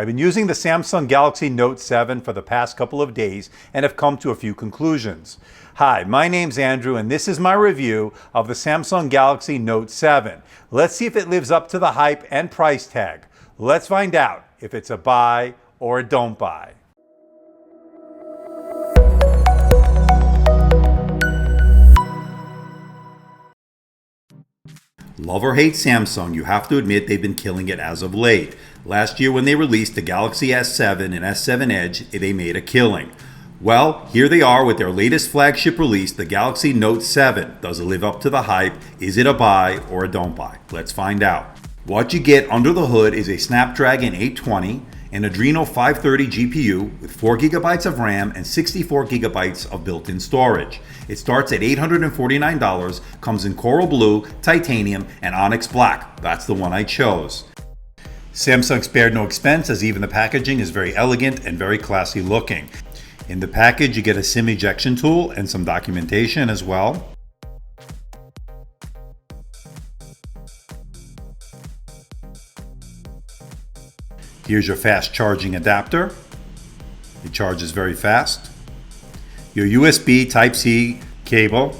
I've been using the Samsung Galaxy Note 7 for the past couple of days and have come to a few conclusions. Hi, my name's Andrew and this is my review of the Samsung Galaxy Note 7. Let's see if it lives up to the hype and price tag. Let's find out if it's a buy or a don't buy. Love or hate Samsung, you have to admit they've been killing it as of late. Last year when they released the Galaxy S7 and S7 Edge, they made a killing. Well, here they are with their latest flagship release, the Galaxy Note 7. Does it live up to the hype? Is it a buy or a don't buy? Let's find out. What you get under the hood is a Snapdragon 820, an Adreno 530 GPU with 4GB of RAM and 64GB of built-in storage. It starts at $849, comes in coral blue, titanium, and onyx black. That's the one I chose. Samsung spared no expense as even the packaging is very elegant and very classy looking. In the package you get a SIM ejection tool and some documentation as well. Here's your fast charging adapter. It charges very fast. Your USB Type C cable.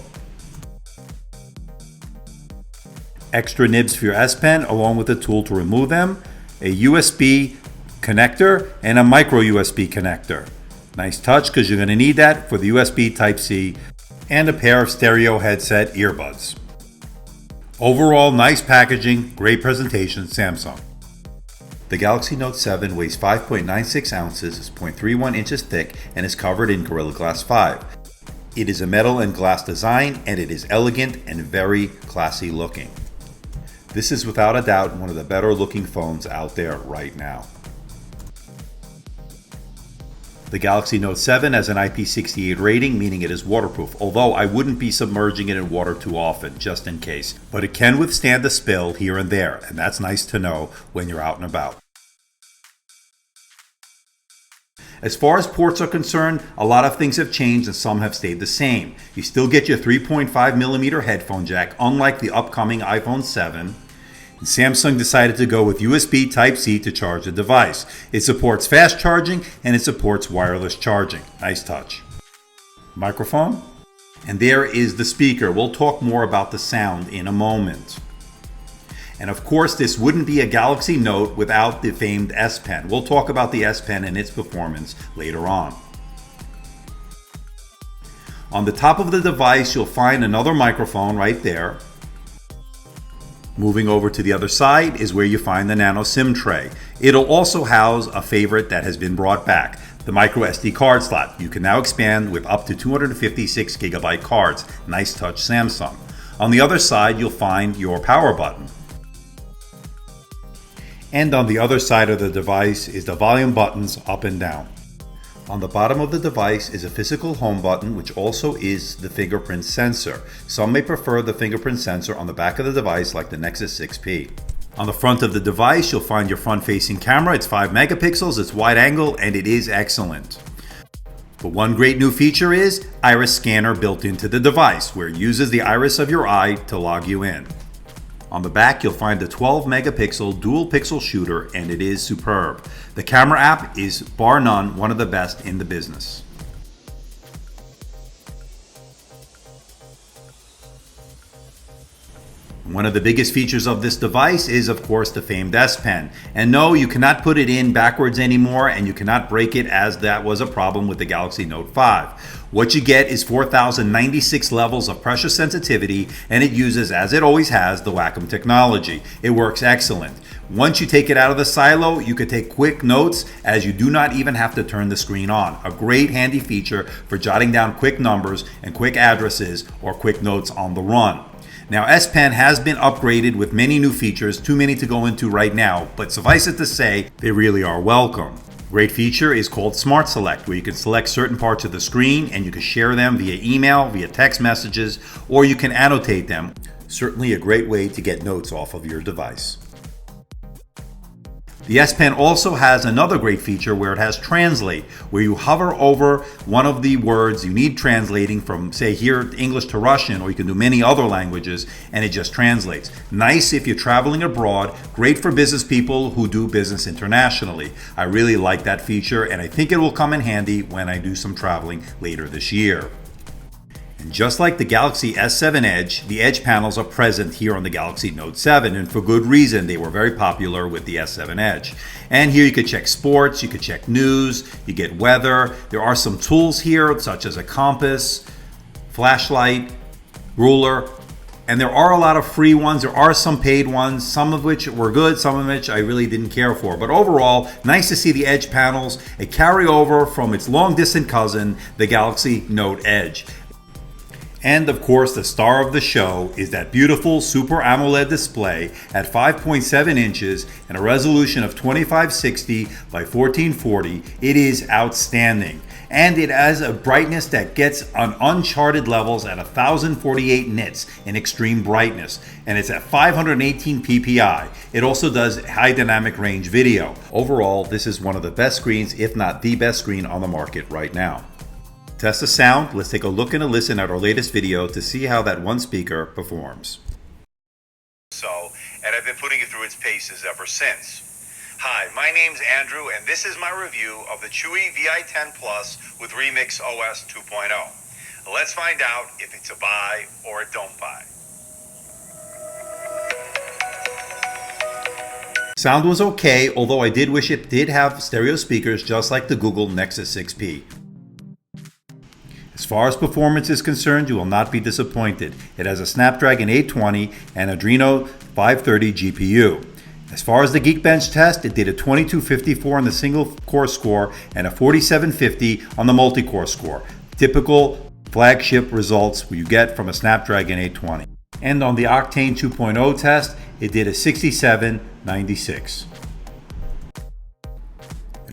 Extra nibs for your S Pen along with a tool to remove them. A USB connector and a micro USB connector. Nice touch because you're going to need that for the USB Type C, and a pair of stereo headset earbuds. Overall, nice packaging, great presentation, Samsung. The Galaxy Note 7 weighs 5.96 ounces, is 0.31 inches thick, and is covered in Gorilla Glass 5. It is a metal and glass design, and it is elegant and very classy looking. This is without a doubt one of the better looking phones out there right now. The Galaxy Note 7 has an IP68 rating, meaning it is waterproof, although I wouldn't be submerging it in water too often, just in case. But it can withstand a spill here and there, and that's nice to know when you're out and about. As far as ports are concerned, a lot of things have changed and some have stayed the same. You still get your 3.5mm headphone jack, unlike the upcoming iPhone 7. And Samsung decided to go with USB Type-C to charge the device. It supports fast charging and it supports wireless charging. Nice touch. Microphone. And there is the speaker. We'll talk more about the sound in a moment. And of course, this wouldn't be a Galaxy Note without the famed S Pen. We'll talk about the S Pen and its performance later on. On the top of the device, you'll find another microphone right there. Moving over to the other side is where you find the Nano-SIM tray. It'll also house a favorite that has been brought back, the micro SD card slot. You can now expand with up to 256GB cards. Nice touch, Samsung. On the other side, you'll find your power button. And on the other side of the device is the volume buttons up and down. On the bottom of the device is a physical home button, which also is the fingerprint sensor. Some may prefer the fingerprint sensor on the back of the device like the Nexus 6P. On the front of the device, you'll find your front-facing camera. It's 5 megapixels, it's wide angle, and it is excellent. But one great new feature is iris scanner built into the device, where it uses the iris of your eye to log you in. On the back, you'll find a 12 megapixel dual pixel shooter, and it is superb. The camera app is bar none one of the best in the business. One of the biggest features of this device is, of course, the famed S Pen. And no, you cannot put it in backwards anymore, and you cannot break it, as that was a problem with the Galaxy Note 5. What you get is 4,096 levels of pressure sensitivity, and it uses, as it always has, the Wacom technology. It works excellent. Once you take it out of the silo, you can take quick notes, as you do not even have to turn the screen on. A great handy feature for jotting down quick numbers and quick addresses or quick notes on the run. Now, S Pen has been upgraded with many new features, too many to go into right now, but suffice it to say, they really are welcome. Great feature is called Smart Select, where you can select certain parts of the screen and you can share them via email, via text messages, or you can annotate them. Certainly a great way to get notes off of your device. The S Pen also has another great feature where it has Translate, where you hover over one of the words you need translating from, say, here English to Russian, or you can do many other languages, and it just translates. Nice if you're traveling abroad, great for business people who do business internationally. I really like that feature, and I think it will come in handy when I do some traveling later this year. And just like the Galaxy S7 Edge, the Edge panels are present here on the Galaxy Note 7, and for good reason. They were very popular with the S7 Edge. And here you could check sports, you could check news, you get weather. There are some tools here, such as a compass, flashlight, ruler, and there are a lot of free ones. There are some paid ones, some of which were good, some of which I really didn't care for. But overall, nice to see the Edge panels, a carryover from its long-distant cousin, the Galaxy Note Edge. And of course, the star of the show is that beautiful Super AMOLED display at 5.7 inches and a resolution of 2560 by 1440. It is outstanding. And it has a brightness that gets on uncharted levels at 1048 nits in extreme brightness. And it's at 518 ppi. It also does high dynamic range video. Overall, this is one of the best screens, if not the best screen on the market right now. Test the sound. Let's take a look and a listen at our latest video to see how that one speaker performs. And I've been putting it through its paces ever since. Hi, my name's Andrew, and this is my review of the Chewy VI10 Plus with Remix OS 2.0. Let's find out if it's a buy or a don't buy. Sound was okay, although I did wish it did have stereo speakers just like the Google Nexus 6P. As far as performance is concerned, you will not be disappointed. It has a Snapdragon 820 and Adreno 530 GPU. As far as the Geekbench test, it did a 2254 on the single core score and a 4750 on the multi-core score. Typical flagship results you get from a Snapdragon 820. And on the Octane 2.0 test, it did a 6796.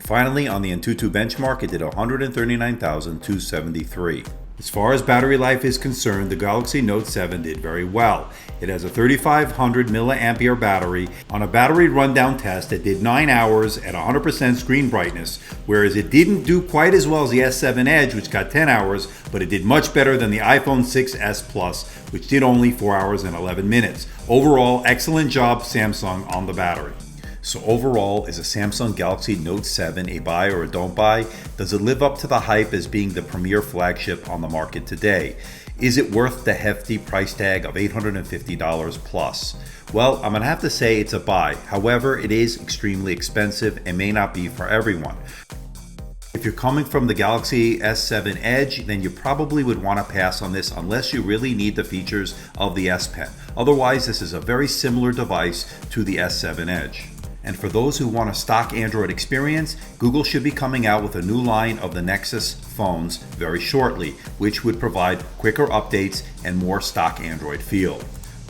Finally, on the Antutu benchmark, it did 139,273. As far as battery life is concerned, the Galaxy Note 7 did very well. It has a 3500 milliampere battery. On a battery rundown test, it did 9 hours at 100% screen brightness, whereas it didn't do quite as well as the S7 Edge, which got 10 hours, but it did much better than the iPhone 6s Plus, which did only 4 hours and 11 minutes. Overall, excellent job, Samsung, on the battery. So overall, is a Samsung Galaxy Note 7 a buy or a don't buy? Does it live up to the hype as being the premier flagship on the market today? Is it worth the hefty price tag of $850 plus? Well, I'm gonna have to say it's a buy. However, it is extremely expensive and may not be for everyone. If you're coming from the Galaxy S7 Edge, then you probably would want to pass on this unless you really need the features of the S Pen. Otherwise, this is a very similar device to the S7 Edge. And for those who want a stock Android experience, Google should be coming out with a new line of the Nexus phones very shortly, which would provide quicker updates and more stock Android feel.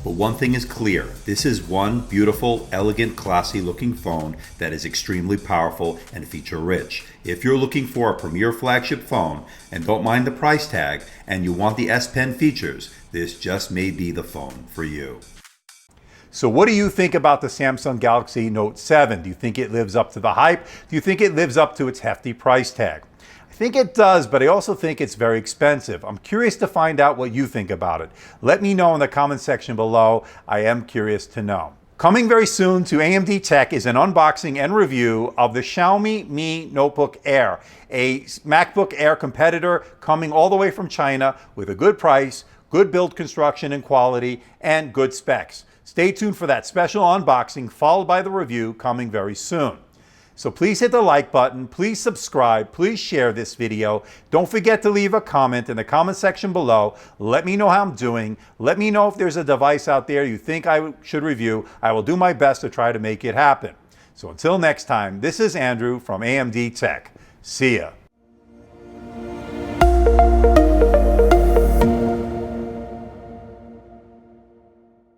But one thing is clear, this is one beautiful, elegant, classy looking phone that is extremely powerful and feature rich. If you're looking for a premier flagship phone and don't mind the price tag and you want the S Pen features, this just may be the phone for you. So what do you think about the Samsung Galaxy Note 7? Do you think it lives up to the hype? Do you think it lives up to its hefty price tag? I think it does, but I also think it's very expensive. I'm curious to find out what you think about it. Let me know in the comment section below. I am curious to know. Coming very soon to AMDtech is an unboxing and review of the Xiaomi Mi Notebook Air, a MacBook Air competitor coming all the way from China with a good price, good build construction and quality, and good specs. Stay tuned for that special unboxing followed by the review coming very soon. So please hit the like button, please subscribe, please share this video. Don't forget to leave a comment in the comment section below. Let me know how I'm doing. Let me know if there's a device out there you think I should review. I will do my best to try to make it happen. So until next time, this is Andrew from AMDtech. See ya.